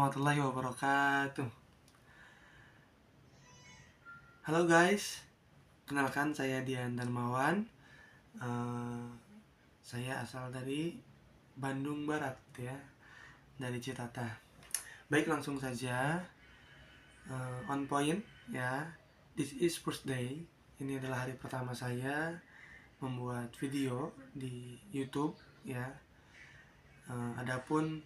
warahmatullahi wabarakatuh. Halo guys, kenalkan saya Dian Darmawan. Eh, saya asal dari Bandung Barat ya, dari Citata. Baik, langsung saja on point ya. This is first day. Ini adalah hari pertama saya membuat video di YouTube ya. Adapun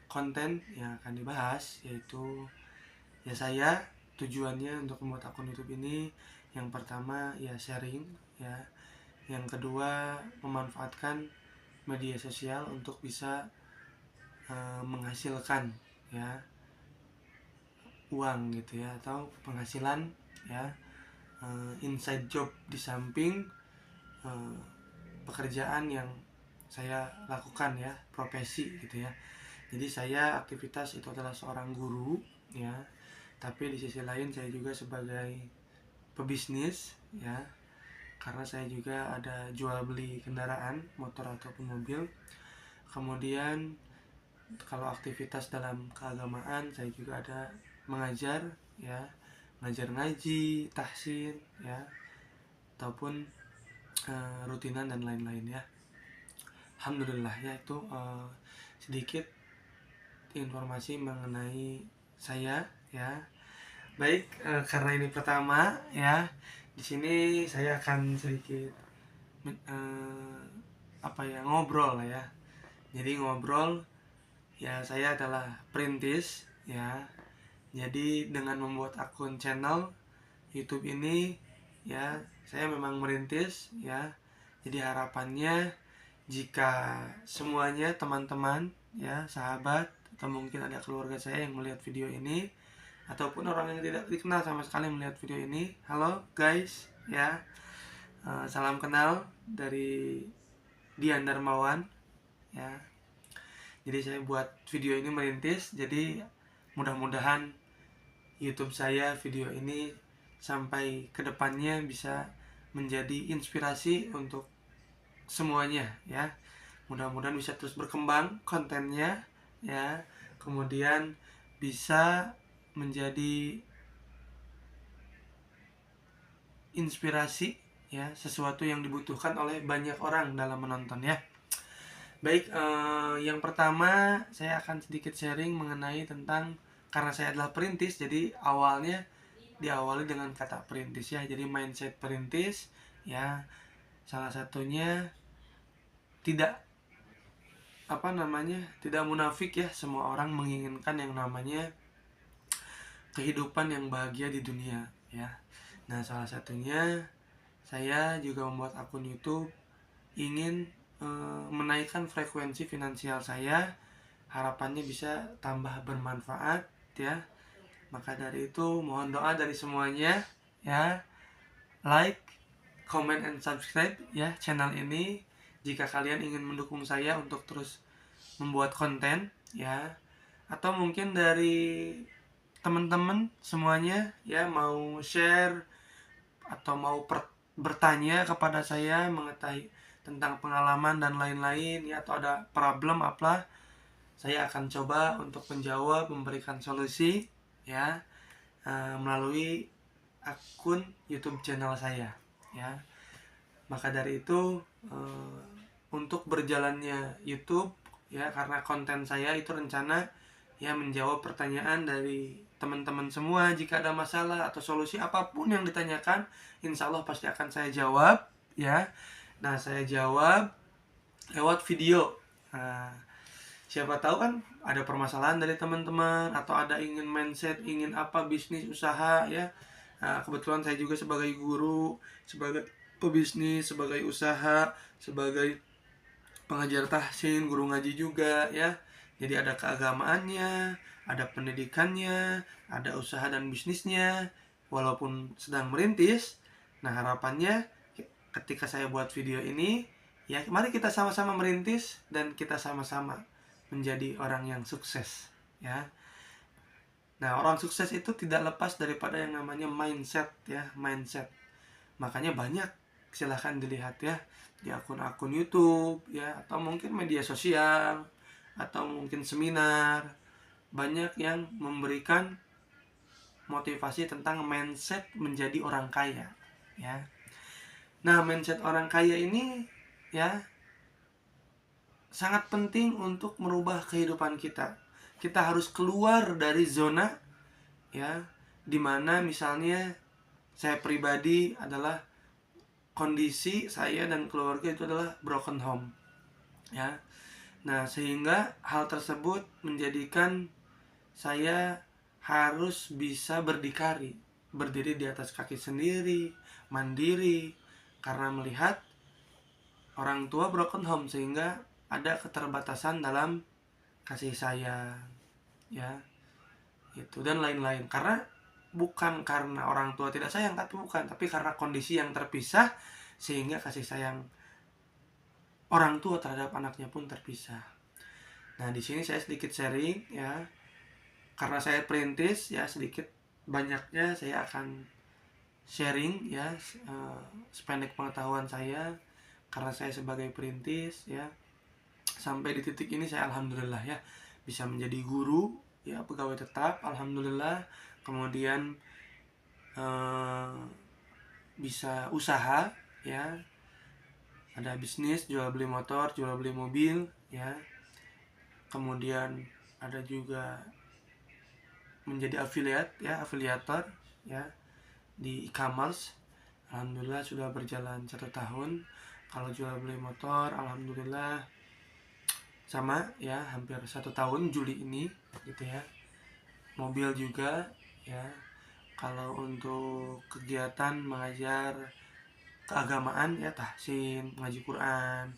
konten yang akan dibahas yaitu ya saya tujuannya untuk membuat akun YouTube ini yang pertama ya sharing ya, yang kedua memanfaatkan media sosial untuk bisa menghasilkan ya uang gitu ya, atau penghasilan ya, inside job di samping pekerjaan yang saya lakukan ya, profesi gitu ya. Jadi saya aktivitas itu adalah seorang guru ya, tapi di sisi lain saya juga sebagai pebisnis ya, karena saya juga ada jual beli kendaraan motor ataupun mobil. Kemudian kalau aktivitas dalam keagamaan saya juga ada mengajar ya, ngajar ngaji, tahsin ya, ataupun rutinan dan lain-lain ya. Alhamdulillah ya, itu sedikit informasi mengenai saya ya. Baik, karena ini pertama ya, di sini saya akan sedikit ngobrol lah ya. Jadi ngobrol ya, saya adalah perintis ya. Jadi dengan membuat akun channel YouTube ini ya, saya memang merintis ya. Jadi harapannya jika semuanya teman-teman ya, sahabat, atau mungkin ada keluarga saya yang melihat video ini, ataupun orang yang tidak dikenal sama sekali melihat video ini, halo guys ya, salam kenal dari Dian Darmawan ya. Jadi saya buat video ini merintis, jadi mudah-mudahan YouTube saya video ini sampai kedepannya bisa menjadi inspirasi untuk semuanya ya. Mudah-mudahan bisa terus berkembang kontennya ya, kemudian bisa menjadi inspirasi ya, sesuatu yang dibutuhkan oleh banyak orang dalam menonton ya. Baik, yang pertama saya akan sedikit sharing mengenai tentang, karena saya adalah perintis, jadi awalnya diawali dengan kata perintis ya. Jadi mindset perintis ya, salah satunya tidak tidak munafik ya, semua orang menginginkan yang namanya kehidupan yang bahagia di dunia ya. Nah, salah satunya saya juga membuat akun YouTube ingin menaikkan frekuensi finansial saya, harapannya bisa tambah bermanfaat ya. Maka dari itu mohon doa dari semuanya ya, like, comment, and subscribe ya channel ini jika kalian ingin mendukung saya untuk terus membuat konten ya. Atau mungkin dari teman-teman semuanya ya, mau share atau mau bertanya kepada saya mengetahui tentang pengalaman dan lain-lain ya, atau ada problem apa, saya akan coba untuk menjawab, memberikan solusi ya, melalui akun YouTube channel saya ya. Maka dari itu untuk berjalannya YouTube ya, karena konten saya itu rencana ya menjawab pertanyaan dari teman-teman semua. Jika ada masalah atau solusi apapun yang ditanyakan, insya Allah pasti akan saya jawab ya. Nah, saya jawab lewat video. Nah, siapa tahu kan ada permasalahan dari teman-teman, atau ada ingin mindset, ingin apa, bisnis, usaha ya. Nah, kebetulan saya juga sebagai guru, sebagai pebisnis, sebagai usaha, sebagai pengajar tahsin, guru ngaji juga ya. Jadi ada keagamaannya, ada pendidikannya, ada usaha dan bisnisnya, walaupun sedang merintis. Nah, harapannya ketika saya buat video ini ya, mari kita sama-sama merintis dan kita sama-sama menjadi orang yang sukses ya. Nah, orang sukses itu tidak lepas daripada yang namanya mindset ya, mindset. Makanya banyak, silahkan dilihat ya di akun-akun YouTube ya, atau mungkin media sosial, atau mungkin seminar banyak yang memberikan motivasi tentang mindset menjadi orang kaya, ya. Nah, mindset orang kaya ini ya sangat penting untuk merubah kehidupan kita. Kita harus keluar dari zona ya dimana misalnya saya pribadi adalah kondisi saya dan keluarga itu adalah broken home, ya. Nah, sehingga hal tersebut menjadikan saya harus bisa berdikari, berdiri di atas kaki sendiri, mandiri, karena melihat orang tua broken home sehingga ada keterbatasan dalam kasih sayang, ya, itu dan lain-lain. Karena bukan karena orang tua tidak sayang, tapi karena kondisi yang terpisah sehingga kasih sayang orang tua terhadap anaknya pun terpisah. Nah, di sini saya sedikit sharing ya. Karena saya perintis ya, sedikit banyaknya saya akan sharing ya, sependek pengetahuan saya karena saya sebagai perintis ya. Sampai di titik ini saya alhamdulillah ya bisa menjadi guru ya, pegawai tetap alhamdulillah. Kemudian bisa usaha ya, ada bisnis jual beli motor, jual beli mobil ya. Kemudian ada juga menjadi affiliate ya, afiliator ya di e-commerce. Alhamdulillah sudah berjalan 1 tahun. Kalau jual beli motor alhamdulillah sama ya, hampir 1 tahun Juli ini gitu ya. Mobil juga ya. Kalau untuk kegiatan mengajar keagamaan ya, tahsin, mengaji Quran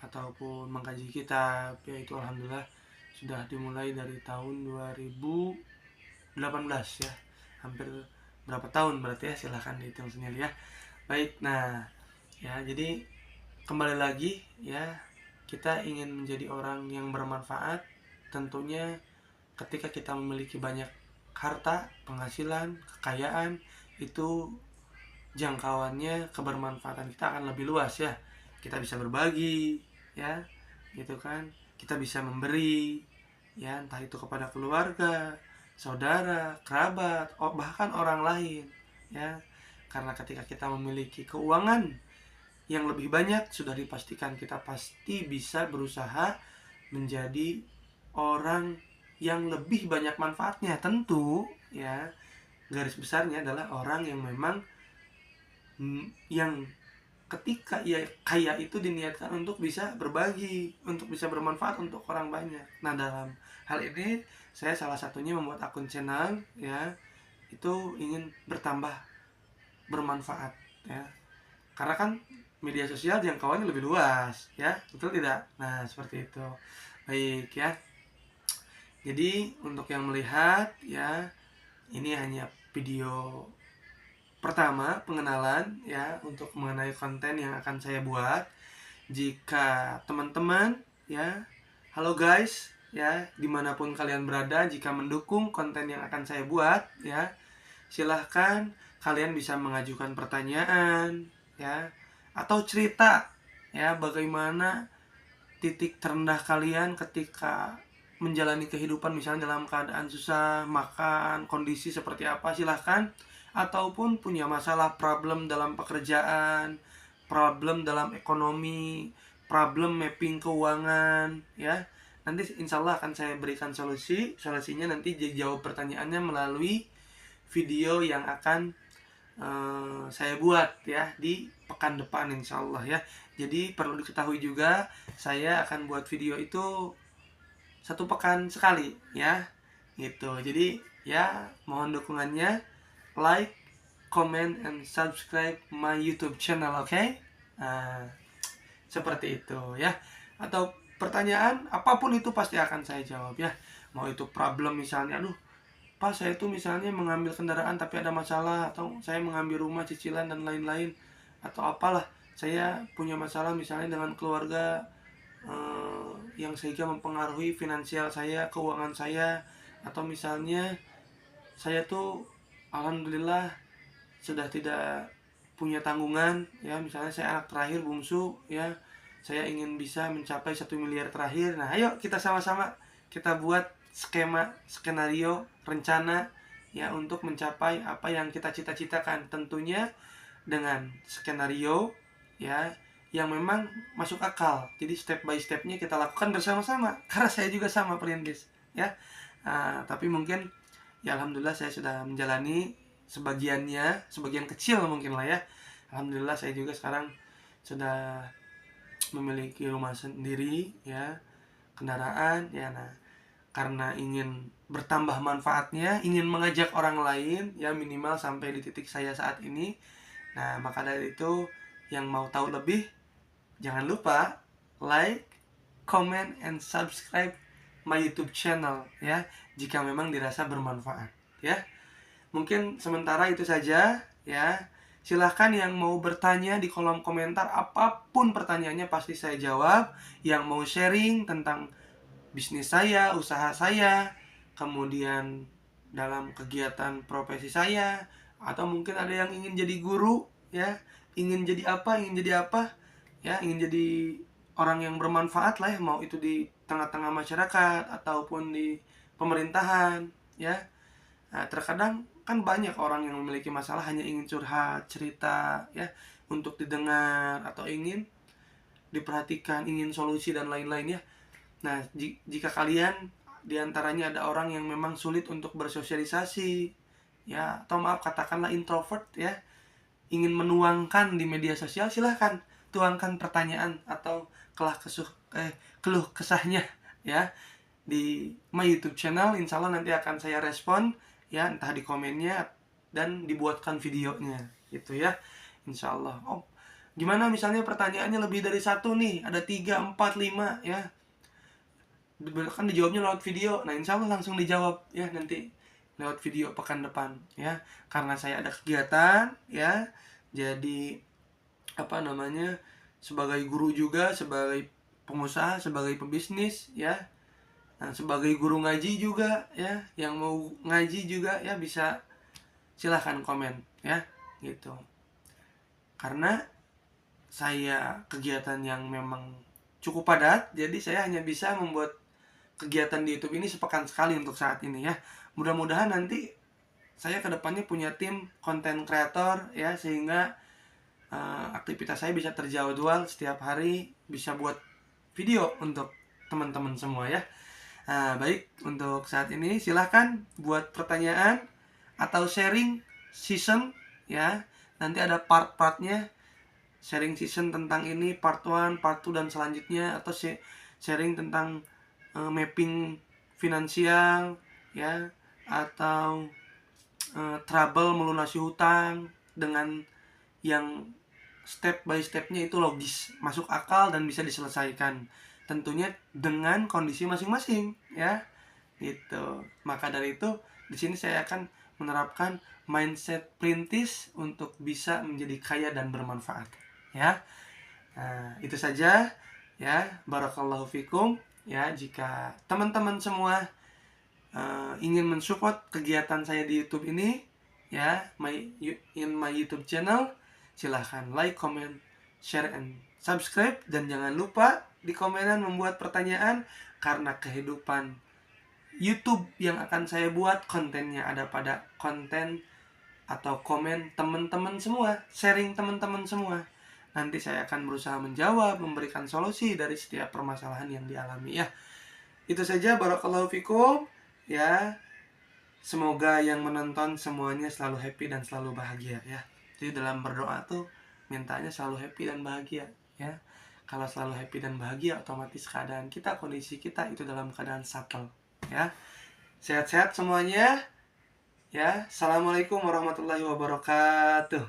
ataupun mengkaji kitab ya, itu alhamdulillah sudah dimulai dari tahun 2018 ya. Hampir berapa tahun berarti ya, silahkan dihitung sendiri ya. Baik, nah ya, jadi kembali lagi ya, kita ingin menjadi orang yang bermanfaat. Tentunya ketika kita memiliki banyak harta, penghasilan, kekayaan, itu jangkauannya kebermanfaatan kita akan lebih luas ya. Kita bisa berbagi ya, gitu kan. Kita bisa memberi ya, entah itu kepada keluarga, saudara, kerabat, bahkan orang lain ya. Karena ketika kita memiliki keuangan yang lebih banyak, sudah dipastikan kita pasti bisa berusaha menjadi orang yang lebih banyak manfaatnya. Tentu ya, garis besarnya adalah orang yang memang yang ketika ia kaya itu diniatkan untuk bisa berbagi, untuk bisa bermanfaat untuk orang banyak. Nah, dalam hal ini saya salah satunya membuat akun channel ya, itu ingin bertambah bermanfaat ya. Karena kan media sosial jangkauannya lebih luas ya, betul tidak? Nah, seperti itu. Baik ya. Jadi untuk yang melihat ya, ini hanya video pertama pengenalan ya, untuk mengenai konten yang akan saya buat. Jika teman-teman ya, halo guys ya, dimanapun kalian berada, jika mendukung konten yang akan saya buat ya, silahkan kalian bisa mengajukan pertanyaan ya, atau cerita ya, bagaimana titik terendah kalian ketika menjalani kehidupan, misalnya dalam keadaan susah, makan, kondisi seperti apa, silahkan. Ataupun punya masalah, problem dalam pekerjaan, problem dalam ekonomi, problem mapping keuangan ya, nanti insya Allah akan saya berikan solusinya nanti dijawab pertanyaannya melalui video yang akan saya buat ya di pekan depan insya Allah ya. Jadi perlu diketahui juga, saya akan buat video itu 1 pekan sekali ya, gitu. Jadi ya, mohon dukungannya, like, comment, and subscribe my YouTube channel, oke? Nah, seperti itu ya. Atau pertanyaan apapun itu pasti akan saya jawab ya. Mau itu problem misalnya, aduh Pak, saya itu misalnya mengambil kendaraan tapi ada masalah, atau saya mengambil rumah cicilan dan lain-lain, atau apalah, saya punya masalah misalnya dengan keluarga yang sehingga mempengaruhi finansial saya, keuangan saya, atau misalnya saya tuh alhamdulillah sudah tidak punya tanggungan ya, misalnya saya anak terakhir bungsu ya, saya ingin bisa mencapai 1 miliar terakhir. Nah, ayo kita sama-sama kita buat skenario, rencana ya untuk mencapai apa yang kita cita-citakan, tentunya dengan skenario ya yang memang masuk akal. Jadi step by stepnya kita lakukan bersama-sama. Karena saya juga sama perintis ya. Tapi mungkin ya alhamdulillah saya sudah menjalani sebagiannya, sebagian kecil mungkin lah ya. Alhamdulillah saya juga sekarang sudah memiliki rumah sendiri ya, kendaraan ya. Nah, karena ingin bertambah manfaatnya, ingin mengajak orang lain ya minimal sampai di titik saya saat ini. Nah, maka dari itu yang mau tahu lebih, jangan lupa like, comment, and subscribe my YouTube channel ya, jika memang dirasa bermanfaat ya. Mungkin sementara itu saja ya. Silahkan yang mau bertanya di kolom komentar, apapun pertanyaannya pasti saya jawab. Yang mau sharing tentang bisnis saya, usaha saya, kemudian dalam kegiatan profesi saya, atau mungkin ada yang ingin jadi guru ya, ingin jadi apa ya, ingin jadi orang yang bermanfaat lah ya, mau itu di tengah-tengah masyarakat ataupun di pemerintahan ya. Nah, terkadang kan banyak orang yang memiliki masalah hanya ingin curhat, cerita ya, untuk didengar atau ingin diperhatikan, ingin solusi dan lain-lain ya. Nah, jika kalian diantaranya ada orang yang memang sulit untuk bersosialisasi ya, atau maaf katakanlah introvert ya, ingin menuangkan di media sosial, silahkan tuangkan pertanyaan atau keluh kesahnya ya di my YouTube channel. Insya Allah nanti akan saya respon ya, entah di komennya dan dibuatkan videonya gitu ya, insya Allah. Oh, gimana misalnya pertanyaannya lebih dari satu nih, ada 3, 4, 5 ya, kan dijawabnya lewat video. Nah, insya Allah langsung dijawab ya nanti lewat video pekan depan ya, karena saya ada kegiatan ya. Jadi apa namanya, sebagai guru juga, sebagai pengusaha, sebagai pebisnis ya. Nah, sebagai guru ngaji juga ya, yang mau ngaji juga ya bisa silahkan komen ya gitu. Karena saya kegiatan yang memang cukup padat, jadi saya hanya bisa membuat kegiatan di YouTube ini sepekan sekali untuk saat ini ya. Mudah-mudahan nanti saya kedepannya punya tim konten kreator ya, sehingga aktivitas saya bisa terjadwal setiap hari, bisa buat video untuk teman-teman semua ya. Nah, baik, untuk saat ini silahkan buat pertanyaan atau sharing season ya. Nanti ada part-partnya, sharing season tentang ini, part 1, part 2 dan selanjutnya, atau sharing tentang mapping finansial ya, atau trouble melunasi hutang dengan yang step by stepnya itu logis, masuk akal dan bisa diselesaikan, tentunya dengan kondisi masing-masing ya gitu. Maka dari itu di sini saya akan menerapkan mindset perintis untuk bisa menjadi kaya dan bermanfaat ya. Nah, itu saja ya. Barakallahu fikum ya. Jika teman-teman semua ingin mensupport kegiatan saya di YouTube ini ya, in my YouTube channel, silahkan like, comment, share, and subscribe. Dan jangan lupa di komenan membuat pertanyaan, karena kehidupan YouTube yang akan saya buat kontennya ada pada konten atau komen teman-teman semua, sharing teman-teman semua. Nanti saya akan berusaha menjawab, memberikan solusi dari setiap permasalahan yang dialami ya. Itu saja, barakallahu fikum ya. Semoga yang menonton semuanya selalu happy dan selalu bahagia ya. Jadi dalam berdoa tuh mintanya selalu happy dan bahagia ya. Kalau selalu happy dan bahagia, otomatis keadaan kita, kondisi kita itu dalam keadaan settle ya. Sehat-sehat semuanya ya. Assalamualaikum warahmatullahi wabarakatuh.